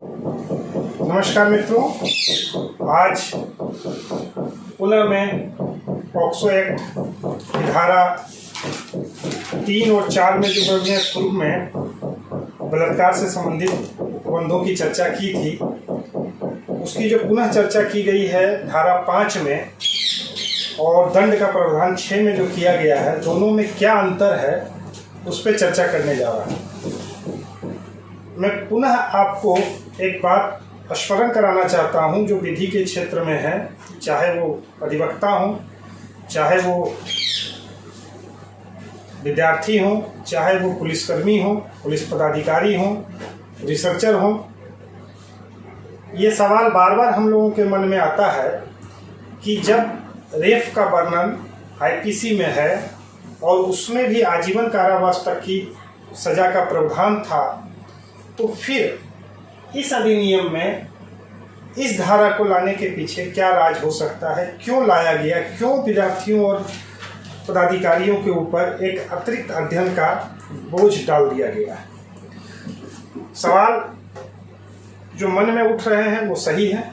नमस्कार मित्रों, आज पुनः मैं पॉक्सो एक्ट की धारा 3 और 4 में जो मैंने पूर्व में बलात्कार से संबंधित उपबंधों की चर्चा की थी, उसकी जो पुनः चर्चा की गई है धारा 5 में और दंड का प्रावधान 6 में जो किया गया है, दोनों में क्या अंतर है उस पर चर्चा करने जा रहा हूँ। मैं पुनः आपको एक बात स्मरण कराना चाहता हूं जो विधि के क्षेत्र में है, चाहे वो अधिवक्ता हो, चाहे वो विद्यार्थी हो, चाहे वो पुलिसकर्मी हो, पुलिस पदाधिकारी हो, रिसर्चर हो। ये सवाल बार बार हम लोगों के मन में आता है कि जब रेप का वर्णन आईपीसी में है और उसमें भी आजीवन कारावास तक की सजा का प्रावधान था, तो फिर इस अधिनियम में इस धारा को लाने के पीछे क्या राज हो सकता है, क्यों लाया गया, क्यों विद्यार्थियों और पदाधिकारियों के ऊपर एक अतिरिक्त अध्ययन का बोझ डाल दिया गया है। सवाल जो मन में उठ रहे हैं वो सही है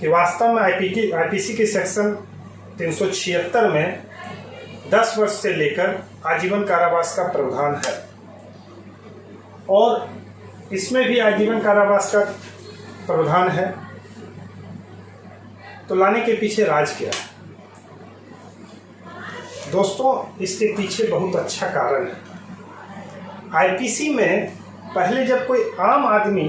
कि वास्तव में आईपीसी के सेक्शन 376 में 10 वर्ष से लेकर आजीवन कारावास का प्रावधान है और इसमें भी आजीवन कारावास का प्रावधान है। तो लाने के पीछे राज क्या है? दोस्तों, इसके पीछे बहुत अच्छा कारण है। आईपीसी में पहले जब कोई आम आदमी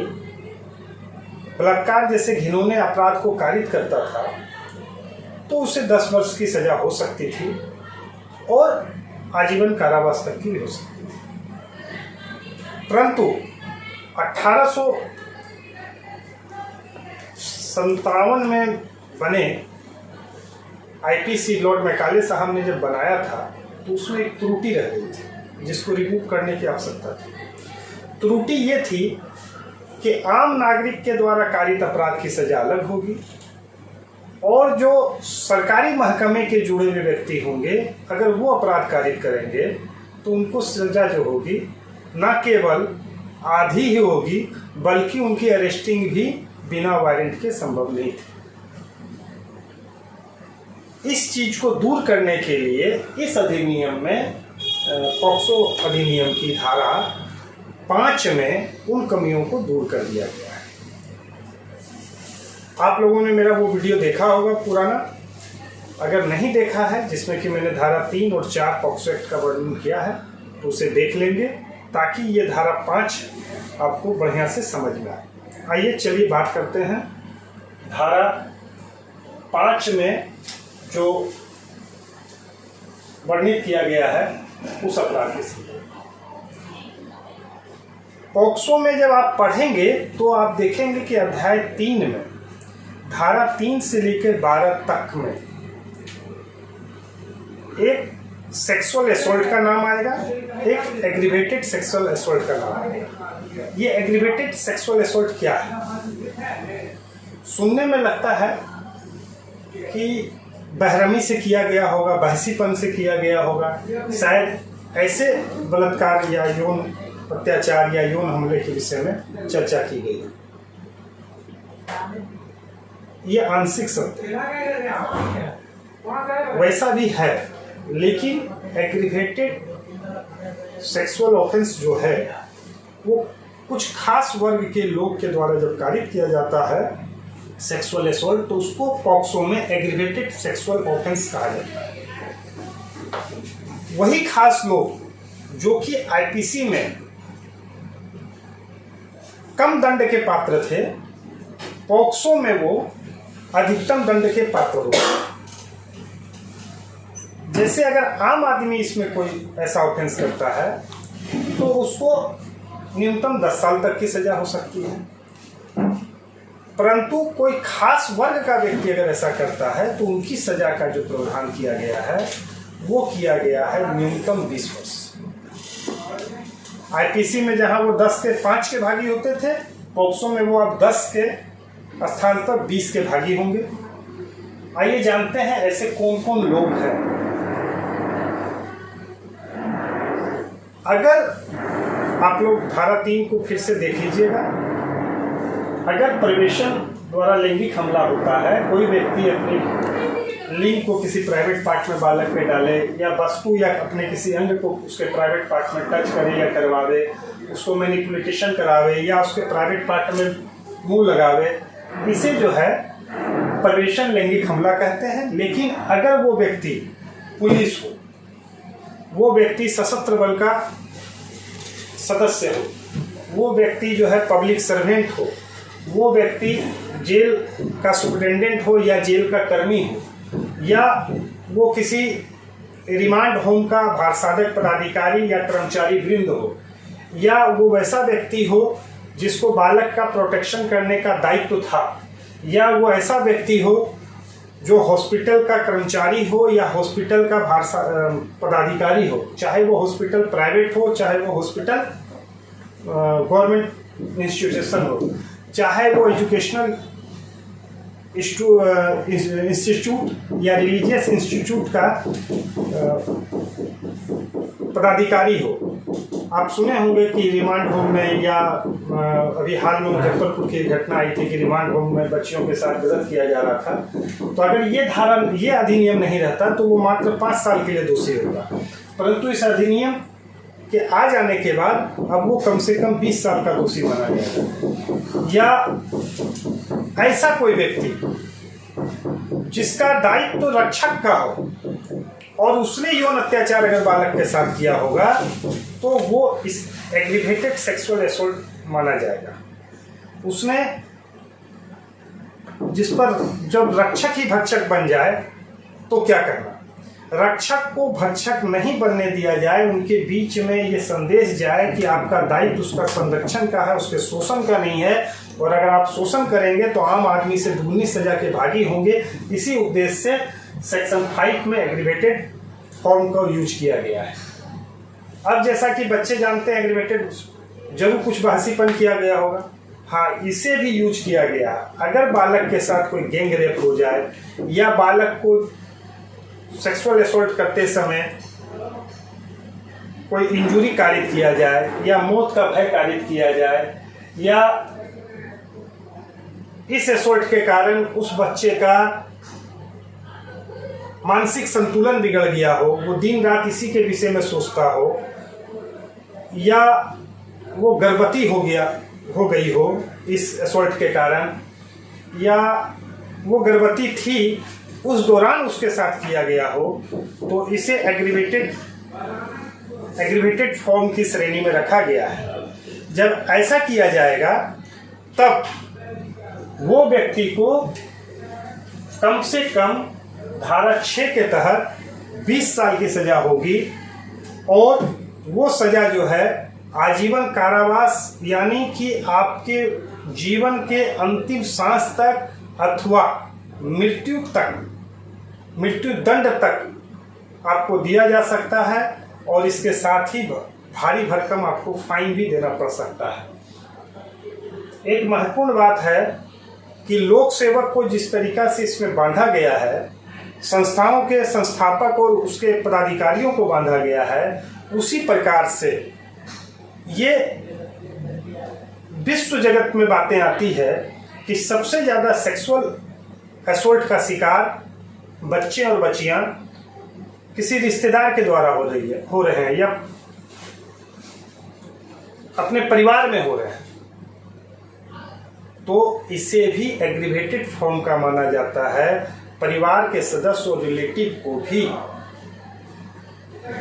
बलात्कार जैसे घिनौने अपराध को कारित करता था तो उसे 10 वर्ष की सजा हो सकती थी और आजीवन कारावास तक की भी हो सकती थी। परंतु 1857 में बने आईपीसी लॉर्ड मैकाले साहब ने जब बनाया था तो उसमें एक त्रुटि रह गई थी जिसको रिमूव करने की आवश्यकता थी। त्रुटि ये थी कि आम नागरिक के द्वारा कारित अपराध की सजा अलग होगी और जो सरकारी महकमे के जुड़े हुए व्यक्ति होंगे, अगर वो अपराध कारित करेंगे तो उनको सजा जो होगी न केवल आधी ही होगी बल्कि उनकी अरेस्टिंग भी बिना वारंट के संभव नहीं थी। इस चीज को दूर करने के लिए इस अधिनियम में पॉक्सो अधिनियम की धारा 5 में उन कमियों को दूर कर दिया गया है। आप लोगों ने मेरा वो वीडियो देखा होगा पुराना, अगर नहीं देखा है जिसमें कि मैंने धारा 3 और 4 पॉक्सो एक्ट का वर्णन किया है तो उसे देख लेंगे ताकि ये धारा 5 आपको बढ़िया से समझ में आए। आइए चलिए बात करते हैं धारा 5 में जो वर्णित किया गया है उस अपराध के संबंध में। पॉक्सो में जब आप पढ़ेंगे तो आप देखेंगे कि अध्याय 3 में धारा 3 से लेकर 12 तक में एक सेक्सुअल असॉल्ट का नाम आएगा, एक एग्रीवेटेड सेक्सुअल असॉल्ट का नाम आएगा। ये एग्रीवेटेड सेक्सुअल असॉल्ट क्या है? सुनने में लगता है कि बेरहमी से किया गया होगा, बहसीपन से किया गया होगा, शायद ऐसे बलात्कार या यौन अत्याचार या यौन हमले के विषय में चर्चा की गई। ये आंशिक सत्य है, वैसा भी है, लेकिन एग्रीवेटेड सेक्सुअल ऑफेंस जो है वो कुछ खास वर्ग के लोग के द्वारा जब कारित किया जाता है सेक्सुअल असॉल्ट, तो उसको पॉक्सो में एग्रीवेटेड सेक्सुअल ऑफेंस कहा जाता है। वही खास लोग जो कि आईपीसी में कम दंड के पात्र थे, पॉक्सो में वो अधिकतम दंड के पात्र हो गए। जैसे अगर आम आदमी इसमें कोई ऐसा ऑफेंस करता है तो उसको न्यूनतम 10 साल तक की सजा हो सकती है, परंतु कोई खास वर्ग का व्यक्ति अगर ऐसा करता है तो उनकी सजा का जो प्रावधान किया गया है वो किया गया है न्यूनतम 20 वर्ष। आईपीसी में जहां वो 10 के 5 के भागी होते थे, पॉक्सो में वो अब 10 के स्थान पर 20 के भागी होंगे। आइए जानते हैं ऐसे कौन कौन लोग हैं। अगर आप लोग धारा 3 को फिर से देख लीजिएगा अगर प्रवेशन द्वारा लैंगिक हमला होता है, कोई व्यक्ति अपने लिंग को किसी प्राइवेट पार्ट में बालक पे डाले या वस्तु या अपने किसी अंग को उसके प्राइवेट पार्ट में टच करे या करवावे, उसको मैनिपुलेशन करावे या उसके प्राइवेट पार्ट में मुंह लगावे, इसे जो है प्रवेशन लैंगिक हमला कहते हैं। लेकिन अगर वो व्यक्ति पुलिस हो, वो व्यक्ति सशस्त्र बल का सदस्य हो, वो व्यक्ति जो है पब्लिक सर्वेंट हो, वो व्यक्ति जेल का सुपरिटेंडेंट हो या जेल का कर्मी हो, या वो किसी रिमांड होम का भारसाधक पदाधिकारी या कर्मचारी वृंद हो, या वो वैसा व्यक्ति हो जिसको बालक का प्रोटेक्शन करने का दायित्व था, या वो ऐसा व्यक्ति हो जो हॉस्पिटल का कर्मचारी हो या हॉस्पिटल का पदाधिकारी हो, चाहे वो हॉस्पिटल प्राइवेट हो, चाहे वो हॉस्पिटल गवर्नमेंट इंस्टीट्यूशन हो, चाहे वो एजुकेशनल इंस्टीट्यूट या रिलीजियस इंस्टीट्यूट का पदाधिकारी हो। आप सुने होंगे कि रिमांड होम में या अभी हाल में मुजफ्फरपुर की घटना आई थी कि रिमांड होम में बच्चियों के साथ गलत किया जा रहा था। तो अगर ये अधिनियम नहीं रहता तो वो मात्र 5 साल के लिए दोषी होगा, परंतु इस अधिनियम के आ जाने के बाद अब वो कम से कम 20 साल का दोषी माना जाएगा। या ऐसा कोई व्यक्ति जिसका दायित्व तो रक्षक का हो और उसने यौन अत्याचार अगर बालक के साथ किया होगा तो वो इस एग्रीवेटेड सेक्सुअल असॉल्ट माना जाएगा। उसने जिस पर जब रक्षक ही भक्षक बन जाए तो क्या करना, रक्षक को भक्षक नहीं बनने दिया जाए, उनके बीच में ये संदेश जाए कि आपका दायित्व उसका संरक्षण का है, उसके शोषण का नहीं है, और अगर आप शोषण करेंगे तो आम आदमी से दुगनी सजा के भागी होंगे। इसी उद्देश्य से सेक्शन 5 में एग्रीवेटेड फॉर्म का यूज किया गया है। अब जैसा कि बच्चे जानते हैं एग्रीवेटेड जरूर कुछ बहसीपन किया गया होगा, हाँ इसे भी यूज किया गया। अगर बालक के साथ कोई गैंग रेप हो जाए या बालक को सेक्सुअल असॉल्ट करते समय कोई इंजुरी कारित किया जाए या मौत का भय कारित किया जाए, या इस असॉल्ट के कारण उस बच्चे का मानसिक संतुलन बिगड़ गया हो, वो दिन रात इसी के विषय में सोचता हो, या वो गर्भवती हो गई हो इस असॉल्ट के कारण, या वो गर्भवती थी उस दौरान उसके साथ किया गया हो, तो इसे एग्रीवेटेड फॉर्म की श्रेणी में रखा गया है। जब ऐसा किया जाएगा तब वो व्यक्ति को कम से कम धारा 6 के तहत 20 साल की सजा होगी, और वो सजा जो है आजीवन कारावास, यानी कि आपके जीवन के अंतिम सांस तक अथवा मृत्यु दंड तक आपको दिया जा सकता है, और इसके साथ ही भारी भरकम आपको फाइन भी देना पड़ सकता है। एक महत्वपूर्ण बात है कि लोक सेवक को जिस तरीका से इसमें बांधा गया है, संस्थाओं के संस्थापक और उसके पदाधिकारियों को बांधा गया है, उसी प्रकार से ये विश्व जगत में बातें आती है कि सबसे ज़्यादा सेक्सुअल असॉल्ट का शिकार बच्चे और बच्चियां किसी रिश्तेदार के द्वारा हो रहे हैं या अपने परिवार में हो रहे हैं, तो इसे भी एग्रीवेटेड फॉर्म का माना जाता है। परिवार के सदस्य और रिलेटिव को भी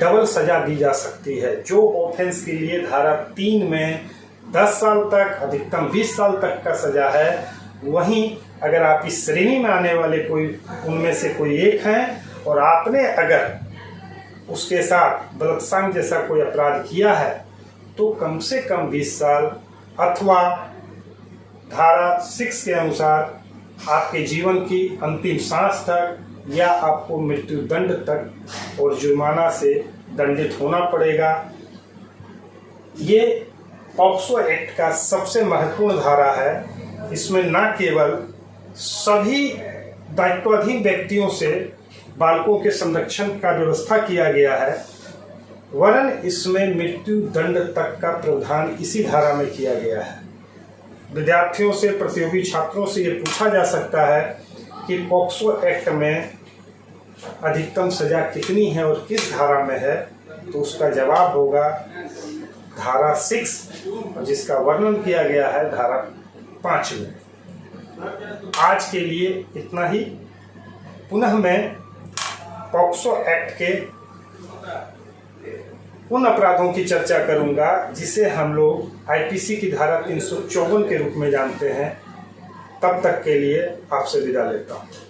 डबल सजा दी जा सकती है। जो ऑफेंस के लिए धारा 3 में 10 साल तक अधिकतम 20 साल तक का सजा है, वहीं अगर आप इस श्रेणी में आने वाले कोई उनमें से कोई एक हैं और आपने अगर उसके साथ बलात्कार जैसा कोई अपराध किया है तो कम से कम 20 साल अथवा धारा 6 के अनुसार आपके जीवन की अंतिम सांस तक या आपको मृत्यु दंड तक और जुर्माना से दंडित होना पड़ेगा। ये पॉक्सो एक्ट का सबसे महत्वपूर्ण धारा है। इसमें न केवल सभी दायित्वाधीन व्यक्तियों से बालकों के संरक्षण का व्यवस्था किया गया है, वरन इसमें मृत्यु दंड तक का प्रावधान इसी धारा में किया गया है। विद्यार्थियों से, प्रतियोगी छात्रों से ये पूछा जा सकता है कि पॉक्सो एक्ट में अधिकतम सजा कितनी है और किस धारा में है, तो उसका जवाब होगा धारा 6, जिसका वर्णन किया गया है धारा 5 में। आज के लिए इतना ही। पुनः मैं पॉक्सो एक्ट के उन अपराधों की चर्चा करूंगा जिसे हम लोग आईपीसी की धारा 354 के रूप में जानते हैं। तब तक के लिए आपसे विदा लेता हूं।